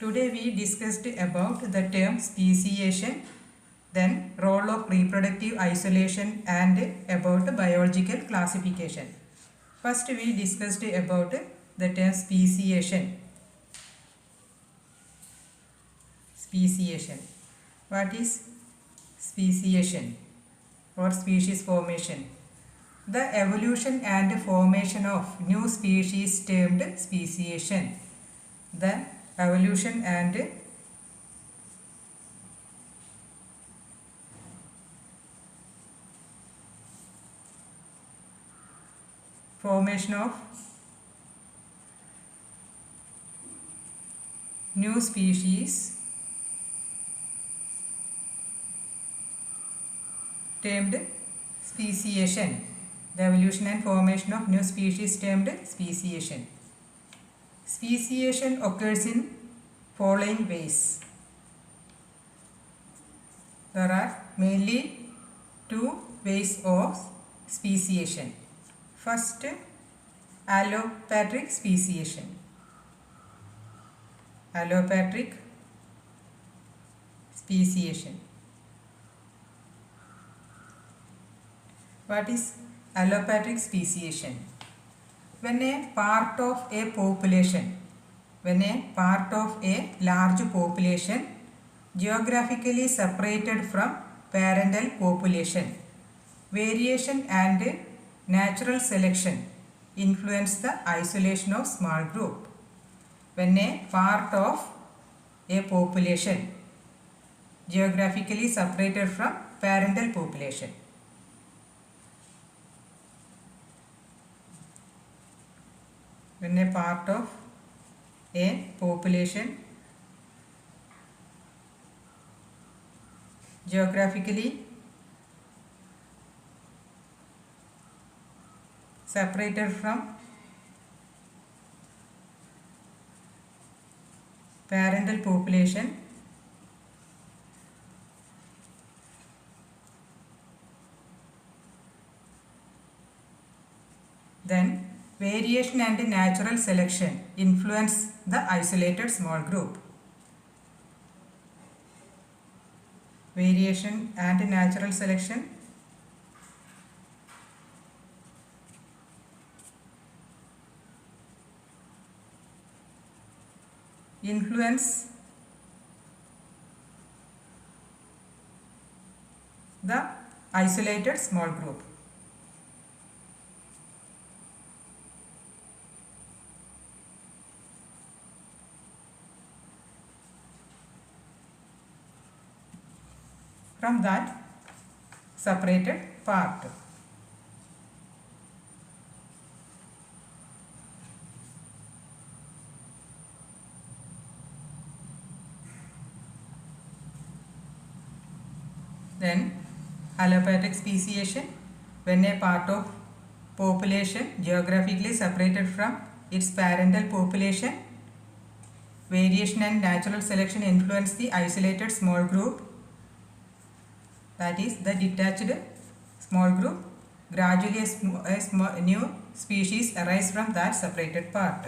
Today we discussed about the term speciation, then role of reproductive isolation and about biological classification. First we discussed about the term speciation. Speciation. What is speciation or species formation? The evolution and formation of new species termed speciation. The evolution and formation of new species termed speciation. The evolution and formation of new species termed speciation. Speciation occurs in following ways. There are mainly two ways of speciation. First, allopatric speciation. Allopatric speciation. What is allopatric speciation? When a part of a population, when a part of a large population geographically separated from parental population, variation and natural selection influence the isolation of small group. When a part of a population geographically separated from parental population, when a part of a population geographically separated from parental population, then variation and natural selection influence the isolated small group. Variation and natural selection influence the isolated small group. From that separated part. Then allopatric speciation, when a part of population geographically separated from its parental population, variation and natural selection influence the isolated small group, that is the detached small group. Gradually a new species arise from that separated part.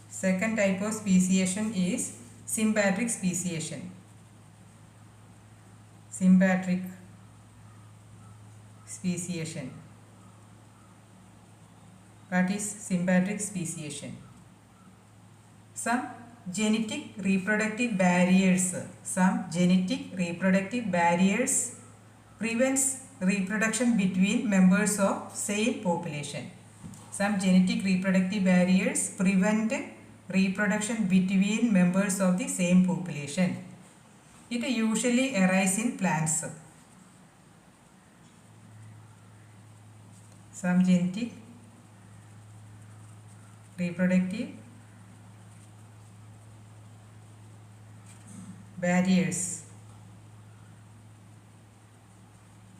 Second type of speciation is sympatric speciation. Sympatric speciation. What is sympatric speciation? Some genetic reproductive barriers prevents reproduction between members of same population. Some genetic reproductive barriers prevent reproduction between members of the same population. It usually arises in plants. Some genetic reproductive barriers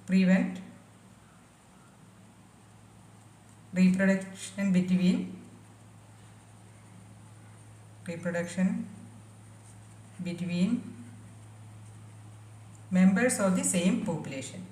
prevent reproduction between members of the same population.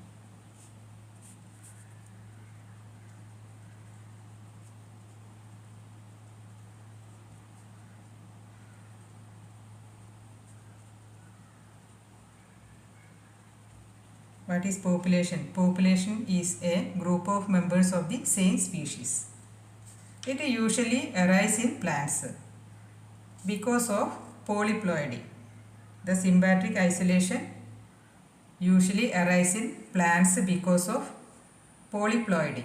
What is population? Population is a group of members of the same species. It usually arises in plants because of polyploidy. The symbiotic isolation usually arises in plants because of polyploidy.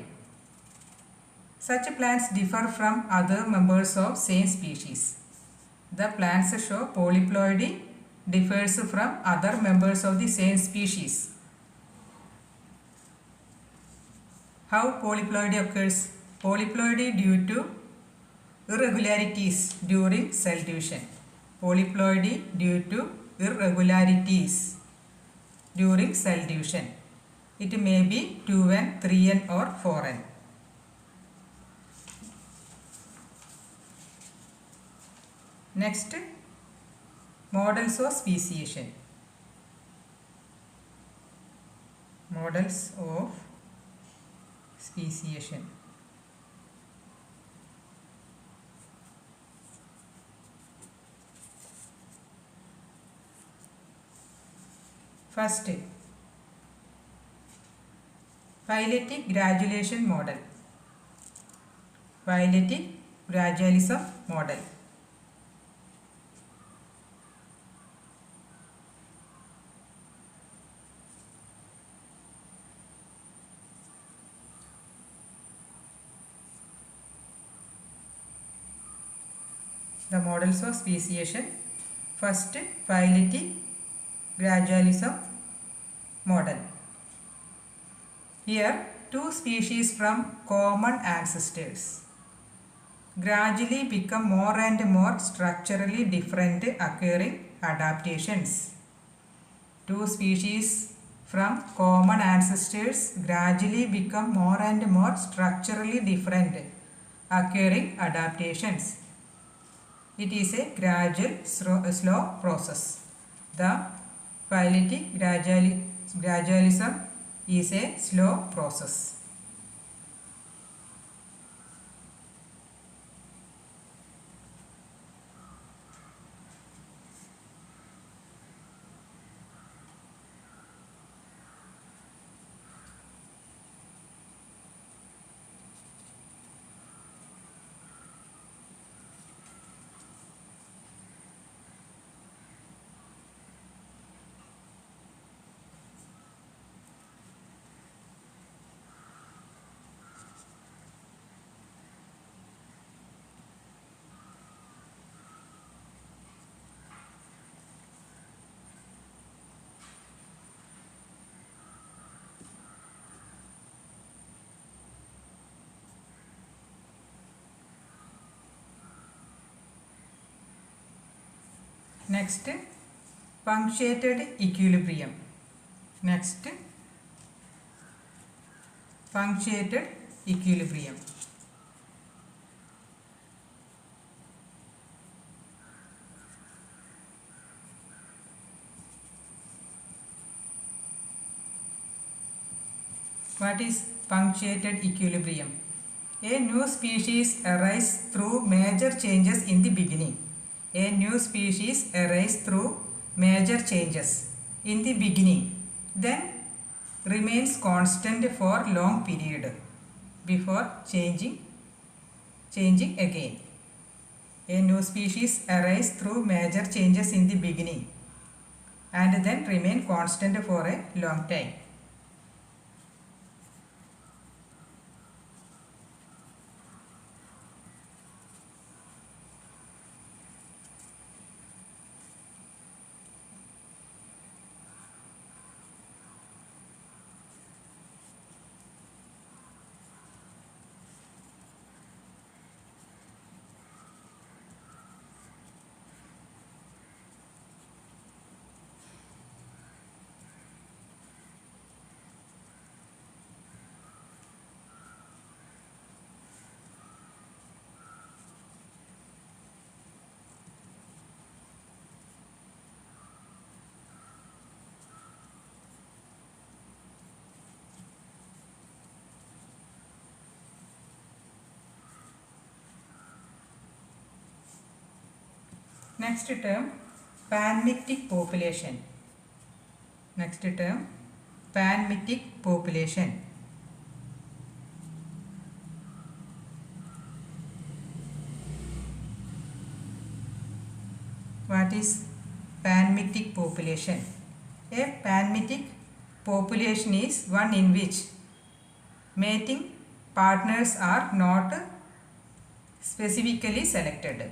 Such plants differ from other members of same species. The plants show polyploidy differs from other members of the same species. How polyploidy occurs? Polyploidy due to irregularities during cell division. Polyploidy due to irregularities during cell division. It may be 2n, 3n or 4n. Next, models of speciation. Models of speciation. First, phyletic graduation model. Phyletic gradualism model. The models of speciation. First, phyletic gradualism model. Here, two species from common ancestors gradually become more and more structurally different, occurring adaptations. Two species from common ancestors gradually become more and more structurally different, occurring adaptations. It is a gradual, slow process. The phyletic gradualism is a slow process. Next, punctuated equilibrium. Next, punctuated equilibrium. What is punctuated equilibrium? A new species arises through major changes in the beginning. A new species arises through major changes in the beginning, then remains constant for long period before changing again. A new species arises through major changes in the beginning and then remain constant for a long time. Next term, panmictic population. Next term, panmitic population. What is panmitic population? A panmitic population is one in which mating partners are not specifically selected.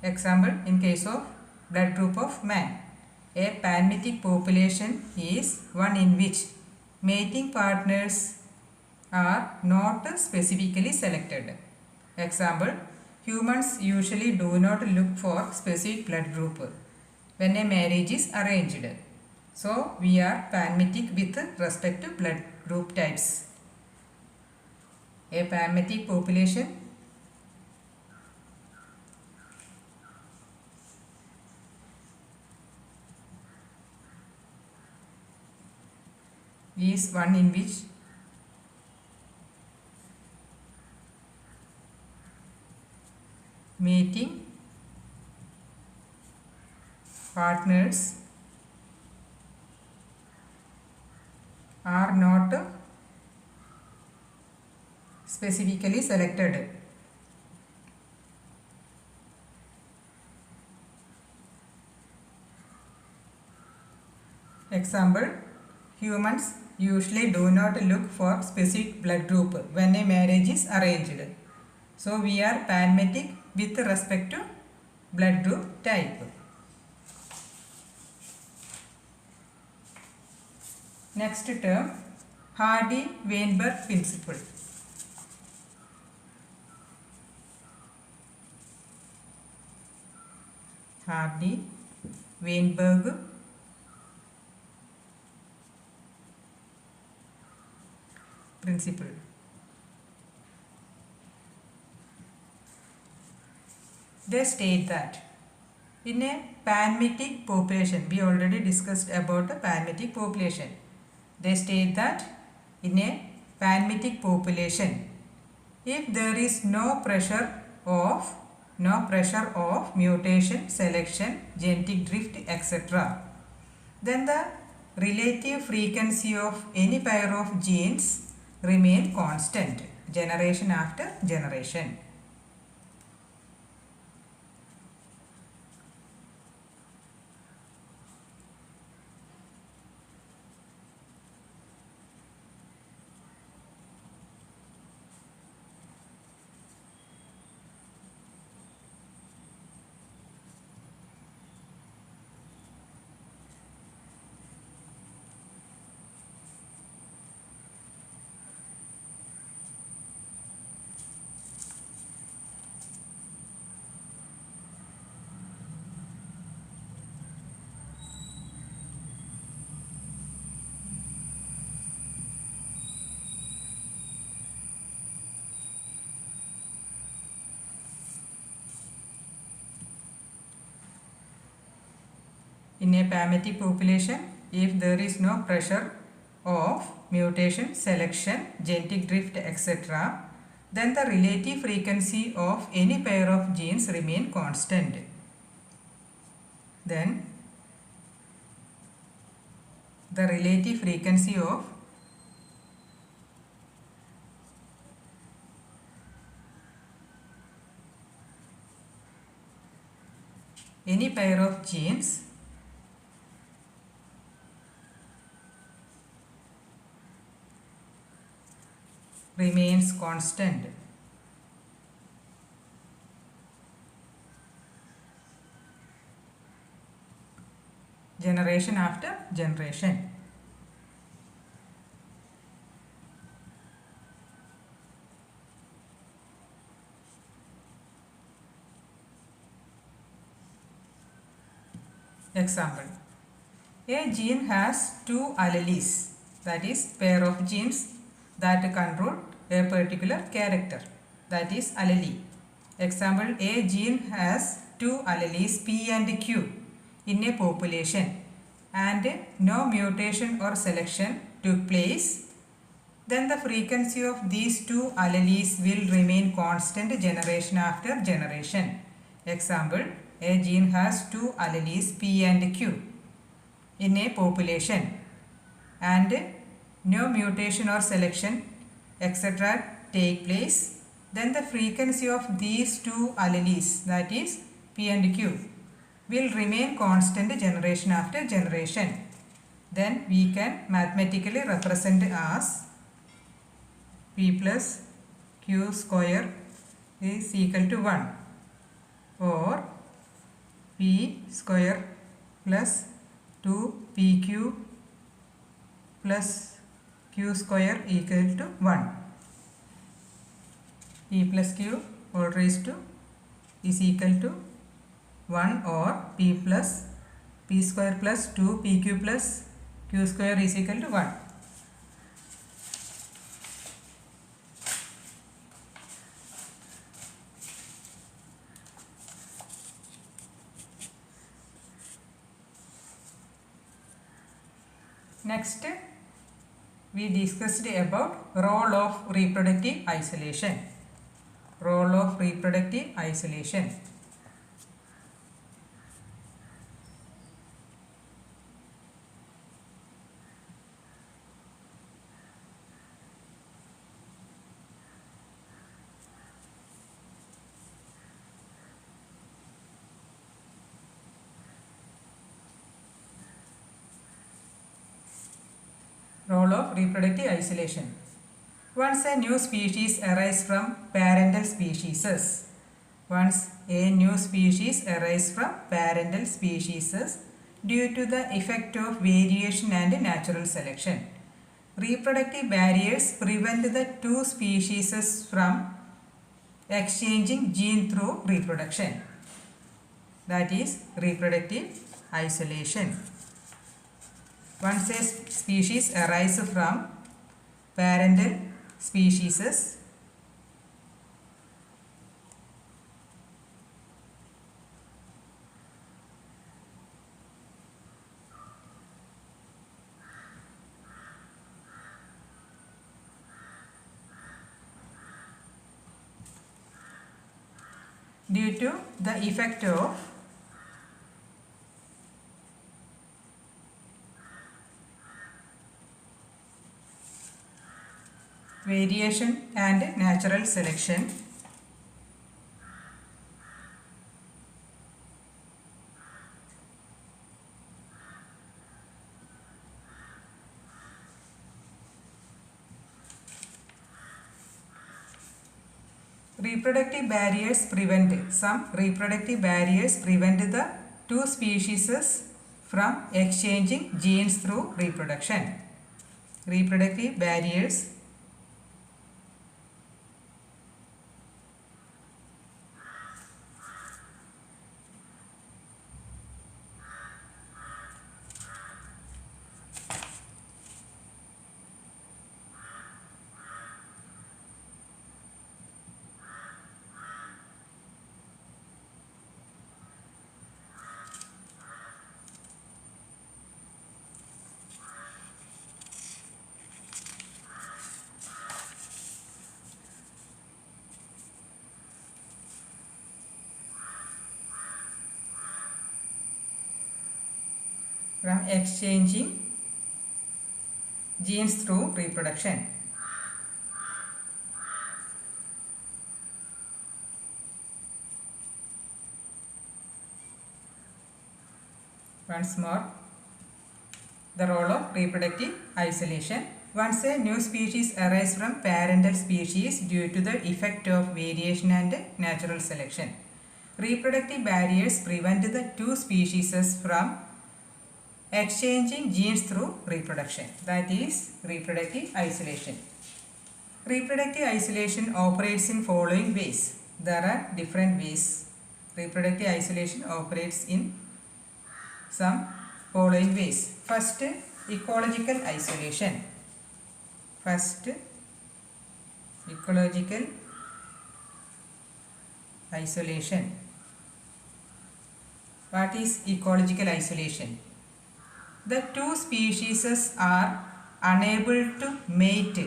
Example, in case of blood group of man, a panmitic population is one in which mating partners are not specifically selected. Example, humans usually do not look for specific blood group when a marriage is arranged. So, we are panmitic with respect to blood group types. A panmitic population is one in which mating partners are not specifically selected. Example, humans usually do not look for specific blood group when a marriage is arranged. So, we are panmitic with respect to blood group type. Next term, Hardy-Weinberg principle. Hardy-Weinberg principle. They state that in a panmitic population, we already discussed about the panmitic population. They state that in a panmitic population, if there is no pressure of mutation, selection, genetic drift, etc., then the relative frequency of any pair of genes remain constant generation after generation. In a panmitic population, if there is no pressure of mutation, selection, genetic drift, etc., then the relative frequency of any pair of genes remain constant. Then the relative frequency of any pair of genes remains constant. Generation after generation. Example, a gene has two alleles, that is pair of genes that control a particular character, that is allele. Example, a gene has two alleles P and Q in a population and no mutation or selection took place, then the frequency of these two alleles will remain constant generation after generation. Example, a gene has two alleles P and Q in a population and no mutation or selection etc. take place, then the frequency of these two alleles, that is P and Q, will remain constant generation after generation. Then we can mathematically represent as P plus Q square is equal to 1, or P square plus 2PQ plus Q square equal to 1. P plus Q all raised to is equal to 1, or P square plus 2PQ plus Q square is equal to 1. Next, we discussed about role of reproductive isolation. Role of reproductive isolation. Role of reproductive isolation. Once a new species arises from parental species. Once a new species arises from parental species due to the effect of variation and natural selection. Reproductive barriers prevent the two species from exchanging gene through reproduction. That is reproductive isolation. Once a species arises from parental species, due to the effect of variation and natural selection, reproductive barriers prevent the two species from exchanging genes through reproduction. Reproductive barriers from exchanging genes through reproduction. Once more, the role of reproductive isolation. Once a new species arises from parental species due to the effect of variation and natural selection. Reproductive barriers prevent the two species from exchanging genes through reproduction. That is reproductive isolation. Reproductive isolation operates in following ways. There are different ways. Reproductive isolation operates in some following ways. First, ecological isolation. First, ecological isolation. What is ecological isolation? The two species are unable to mate.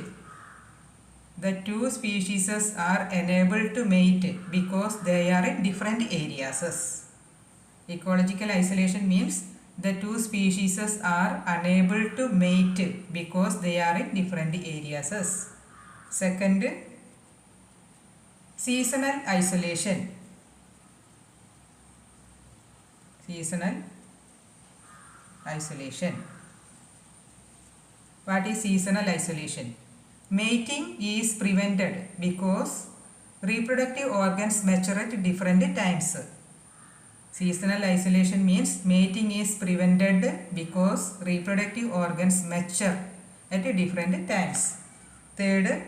The two species are unable to mate because they are in different areas. Ecological isolation means the two species are unable to mate because they are in different areas. Second, seasonal isolation. Seasonal isolation. What is seasonal isolation? Mating is prevented because reproductive organs mature at different times. Seasonal isolation means mating is prevented because reproductive organs mature at different times. Third,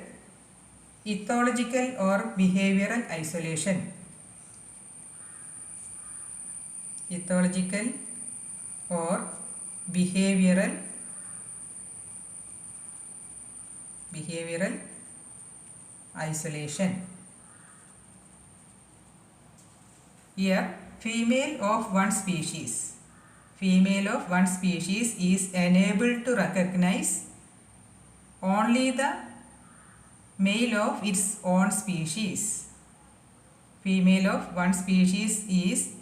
ethological or behavioral isolation. Ethological or behavioral isolation. Here, female of one species is enabled to recognize only the male of its own species. Female of one species is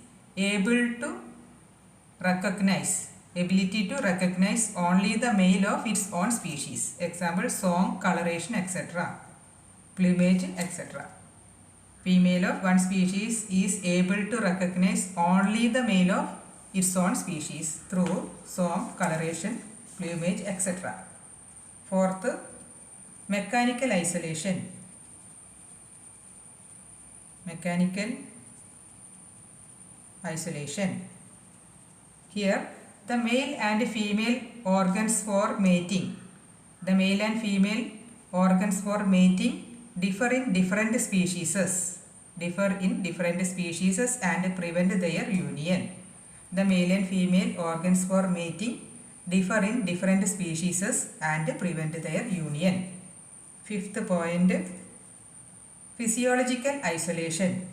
ability to recognize only the male of its own species. Example, song, coloration, etc. Plumage, etc. Female of one species is able to recognize only the male of its own species through song, coloration, plumage, etc. Fourth, mechanical isolation. Mechanical isolation. Here, the male and female organs for mating. The male and female organs for mating differ in different species and prevent their union. The male and female organs for mating differ in different species and prevent their union. Fifth point, physiological isolation.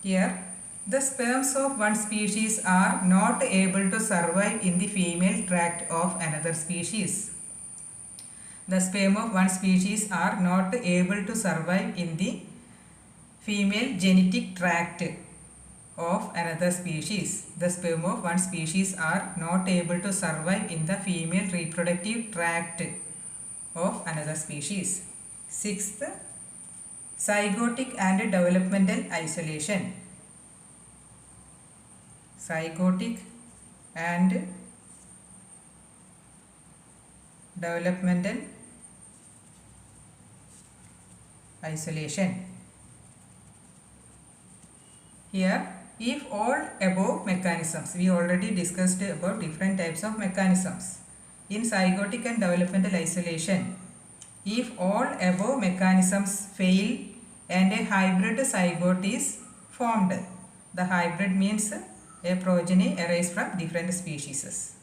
Here, the sperms of one species are not able to survive in the female tract of another species. The sperm of one species are not able to survive in the female genetic tract of another species. The sperm of one species are not able to survive in the female reproductive tract of another species. Sixth, zygotic and developmental isolation. Zygotic and developmental isolation. Here, if all above mechanisms, we already discussed about different types of mechanisms. In zygotic and developmental isolation, if all above mechanisms fail and a hybrid zygote is formed, the hybrid means a progeny arise from different species.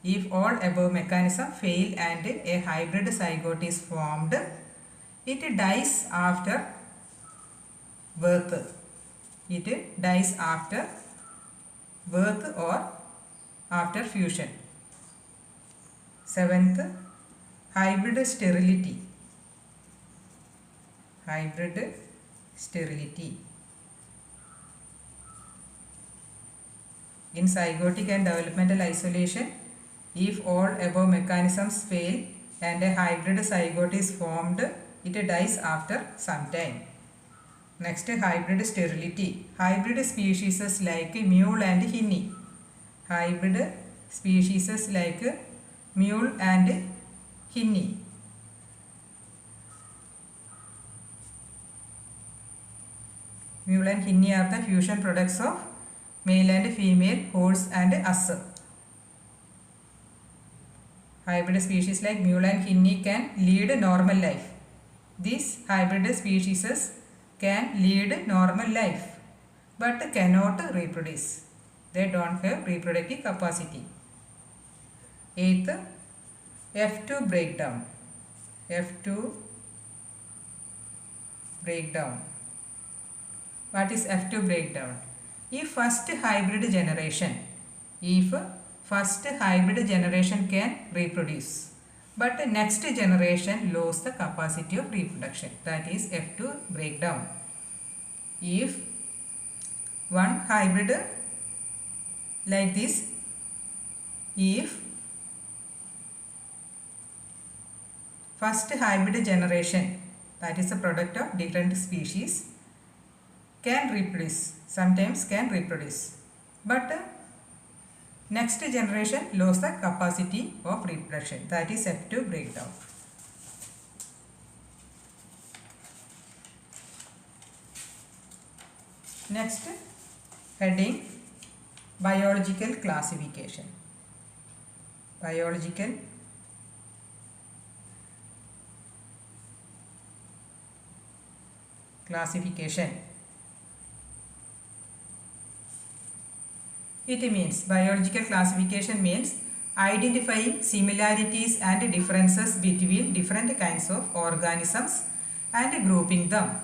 If all above mechanisms fail and a hybrid zygote is formed, it dies after birth. It dies after birth or after fusion. Seventh, hybrid sterility. Hybrid sterility. In zygotic and developmental isolation, if all above mechanisms fail and a hybrid zygote is formed, it dies after some time. Next, hybrid sterility. Hybrid species like mule and hinny. Hybrid species like mule and hinny. Mule and hinny are the fusion products of male and female horse and ass. Hybrid species like mule and hinny can lead normal life. These hybrid species can lead normal life but cannot reproduce. They don't have reproductive capacity. Eighth, F2 breakdown. F2 breakdown. What is F2 breakdown? If first hybrid generation can reproduce, but next generation loses the capacity of reproduction. That is F2 breakdown. If one hybrid like this, if first hybrid generation, that is a product of different species, can reproduce, sometimes can reproduce, but next generation loses the capacity of reproduction, that is F2 breakdown. Next heading, biological classification. Biological classification. It means, biological classification means identifying similarities and differences between different kinds of organisms and grouping them.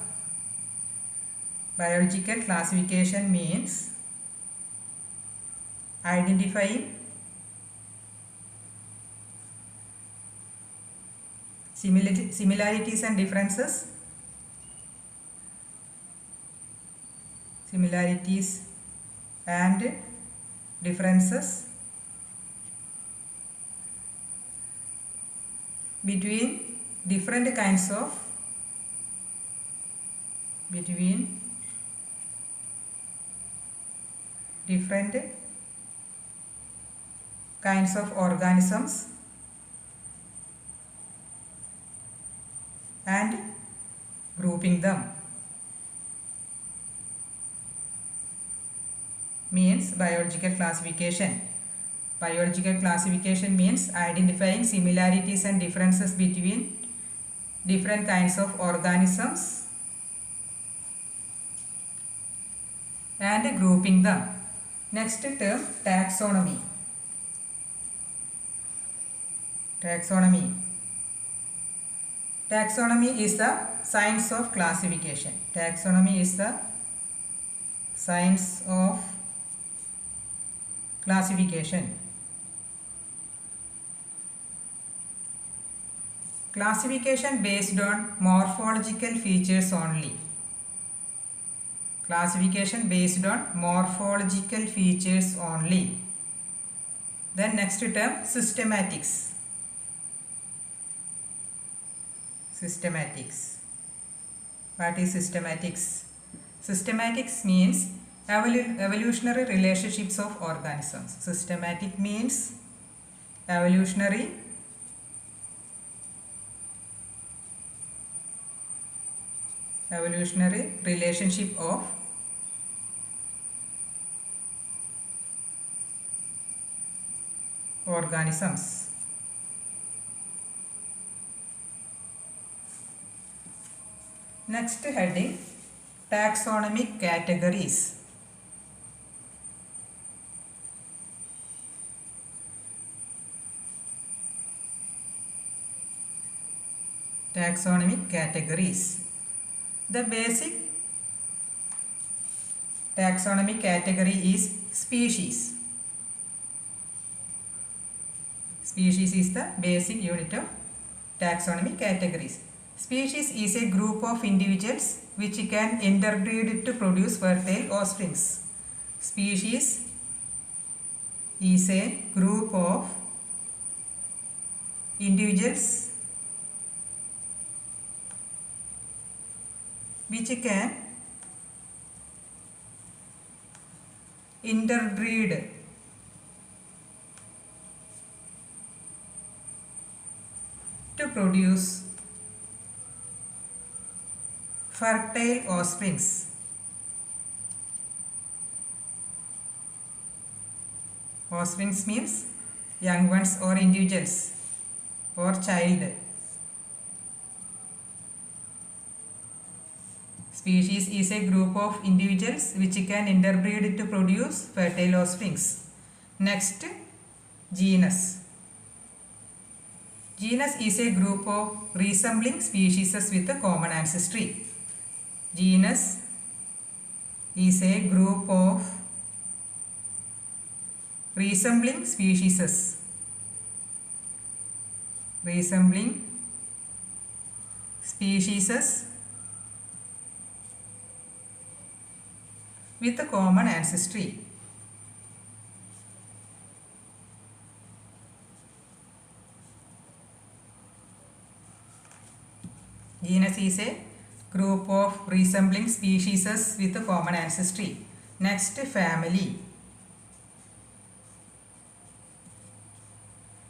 Biological classification means identifying similarities and differences between different kinds of organisms and grouping them. Means biological classification. Biological classification means identifying similarities and differences between different kinds of organisms and grouping them. Next term, taxonomy. Taxonomy is the science of classification. Taxonomy is the science of classification. Classification based on morphological features only. Classification based on morphological features only. Then next term, systematics. What is systematics? Systematics means evolutionary relationships of organisms. Systematic means evolutionary relationship of organisms. Next heading, taxonomic categories. Taxonomic categories. The basic taxonomic category is species. Species is the basic unit of taxonomic categories. Species is a group of individuals which can interbreed to produce fertile offsprings. Species is a group of individuals which can interbreed to produce fertile offsprings. Offsprings means young ones or individuals or child. Species is a group of individuals which can interbreed to produce fertile offsprings. Next, genus. Genus is a group of resembling species with a common ancestry. Genus is a group of resembling species resembling species with a common ancestry. Genus is a group of resembling species with a common ancestry. Next, family.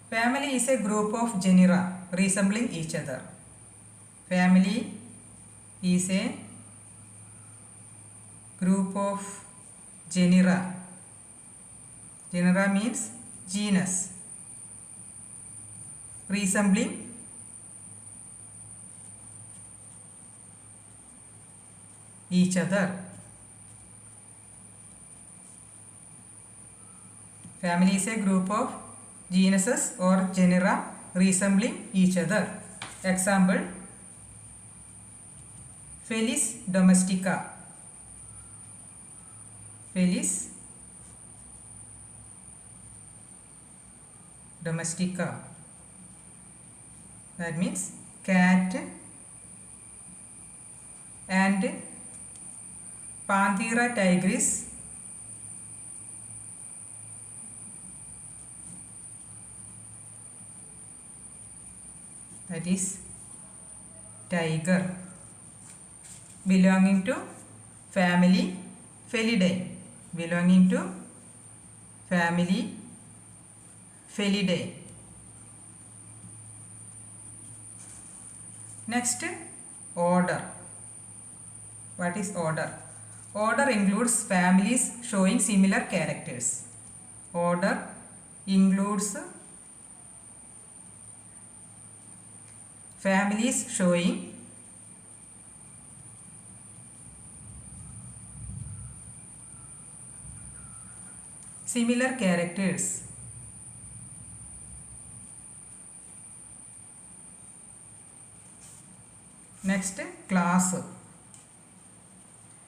Family is a group of genera resembling each other. Family is a group of genera. Genera means genus. Resembling each other. Family is a group of genuses or genera resembling each other. Example, Felis domestica. Felis domestica. That means cat, and Panthera tigris that is tiger belonging to family Felidae. Belonging to family Felidae. Next, order. What is order? Order includes families showing similar characters. Order includes families showing similar characters. Next, class.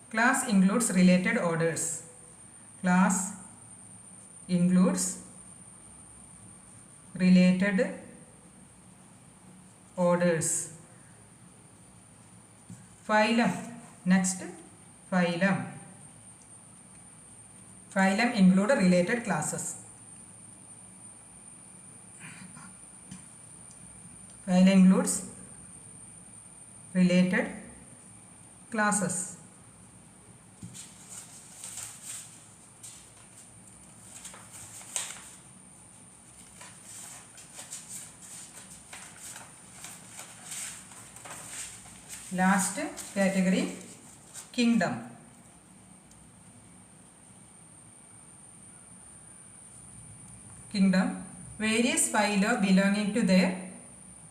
Class includes related orders. Class includes related orders. Phylum. Next, phylum. Phylum include related classes. Phylum includes related classes. Last category, kingdom. Kingdom, various phyla belonging to their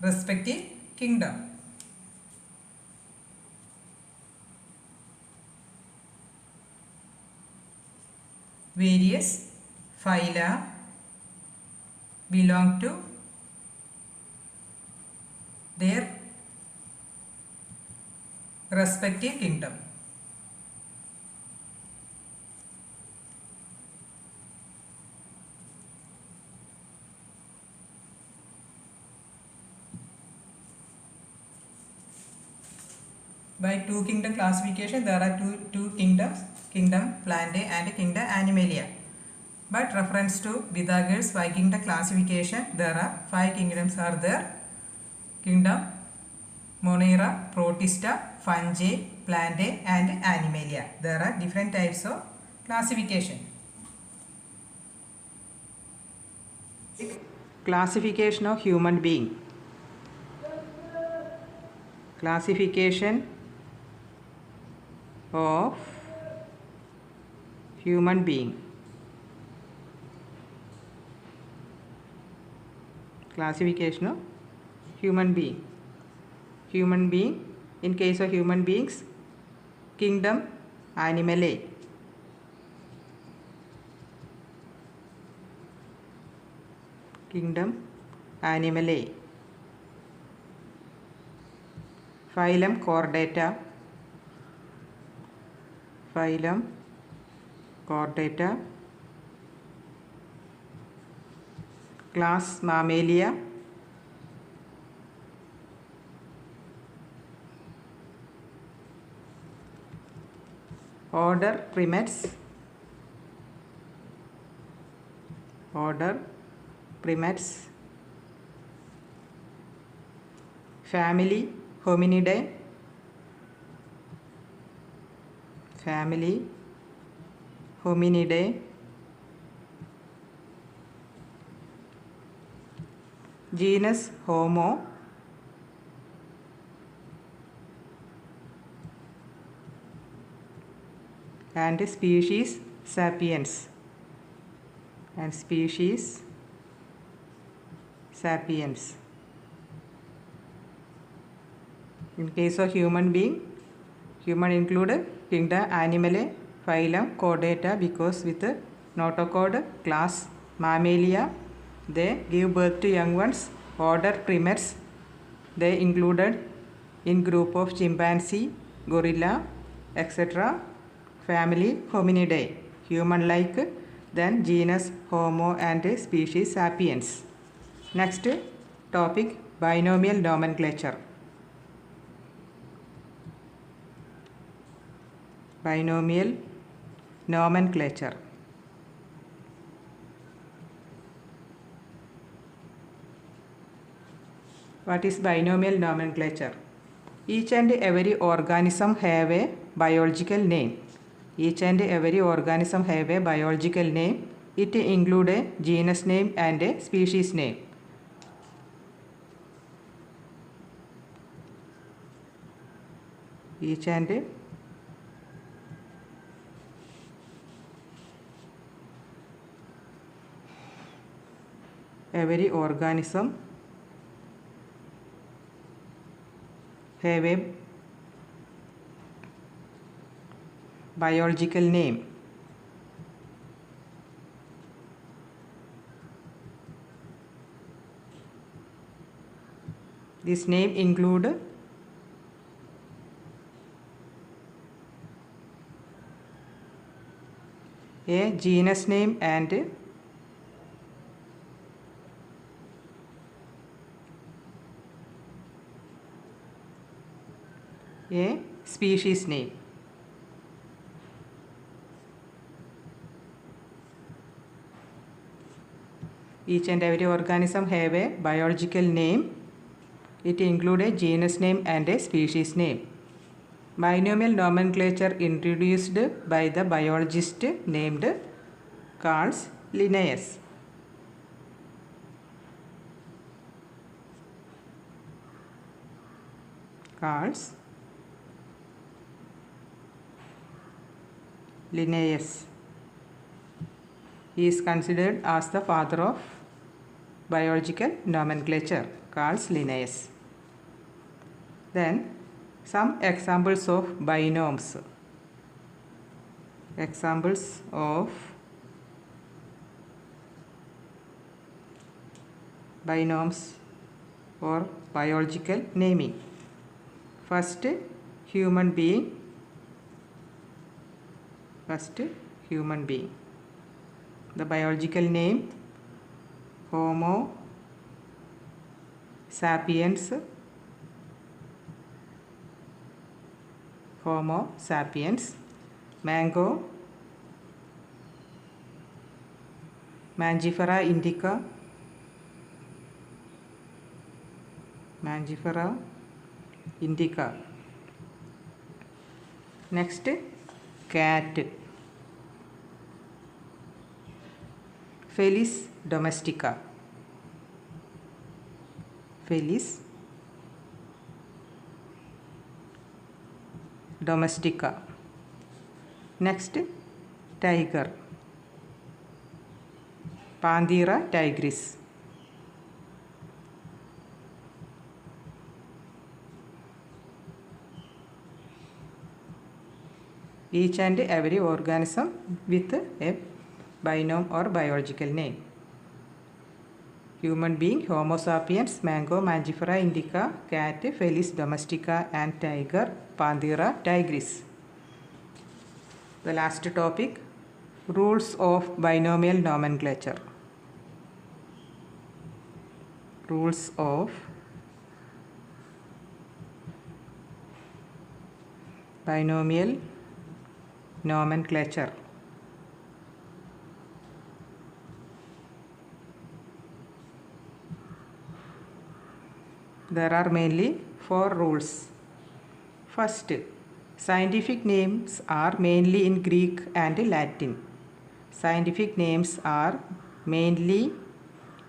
respective kingdom. Various phyla belong to their respective kingdom. By two kingdom classification, there are two kingdoms, kingdom Plantae and kingdom Animalia. But reference to Pythagoras' five kingdom classification, there are five kingdoms are there. Kingdom Monera, Protista, Fungi, Plantae and Animalia. There are different types of classification. Classification of human being. Classification of human being. Classification of human being. Human being, in case of human beings, kingdom Animalia. Kingdom Animalia. Phylum Chordata. Phylum Chordata. Class Mammalia. order primates, family Hominidae, genus Homo, and species Sapiens, In case of human being, human include kingdom Animal, phylum Chordata, because with notochord class Mammalia, they give birth to young ones. Order primates, they included in group of chimpanzee, gorilla, etc. Family Hominidae, human like, then genus Homo and species Sapiens. Next topic, binomial nomenclature. Binomial nomenclature. What is binomial nomenclature? Each and every organism have a biological name. It include a genus name and a species name. Each and every organism have a biological name. This name include a genus name and a species name. Each and every organism have a biological name. It include a genus name and a species name. Binomial nomenclature introduced by the biologist named Carl Linnaeus. Linnaeus. He is considered as the father of biological nomenclature, Carl Linnaeus. Then some examples of binomes. Examples of binomes or biological naming. First, human being. The biological name Homo sapiens. Mango, Mangifera indica. Next, cat, Felis domestica. Next, tiger, Panthera tigris. Each and every organism with a binomial or biological name. Human being, Homo sapiens, mango, Mangifera indica, cat, Felis domestica, and tiger, Panthera tigris. The last topic, rules of binomial nomenclature. Rules of binomial nomenclature. There are mainly 4 rules. First, scientific names are mainly in Greek and Latin. Scientific names are mainly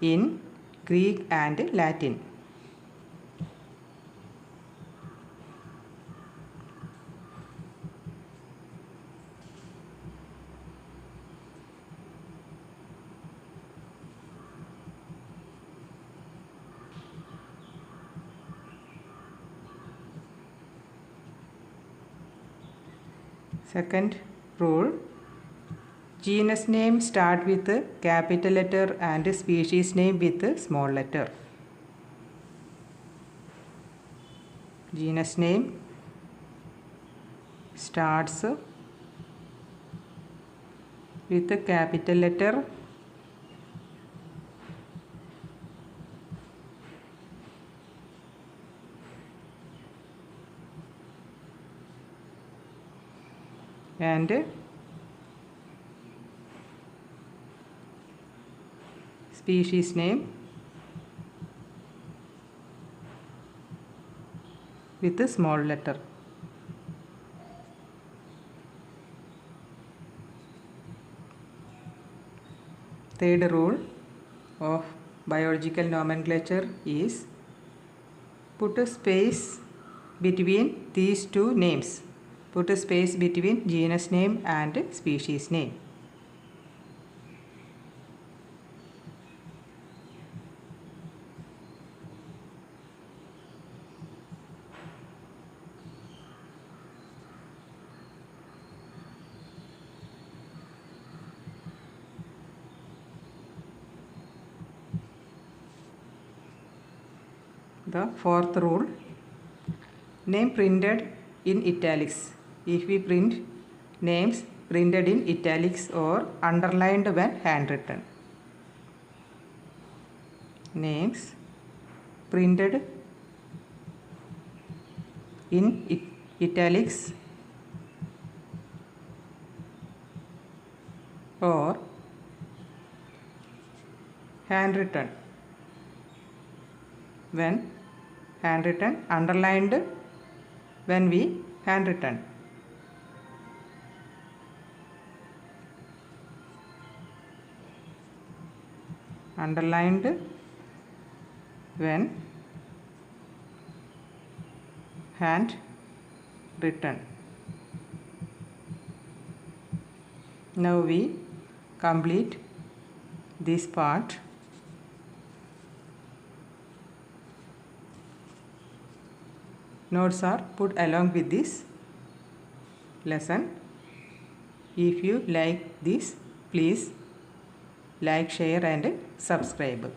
in Greek and Latin. Second rule, genus name start with capital letter and species name with small letter. Genus name starts with capital letter and species name with a small letter. Third rule of biological nomenclature is put a space between these two names. Put a space between genus name and species name. The fourth rule, name printed in italics. If we print names printed in italics or underlined when handwritten. Names printed in italics or handwritten when handwritten, underlined when we handwritten. Underlined when handwritten. Now we complete this part. Notes are put along with this lesson. If you like this, please like, share and subscribe.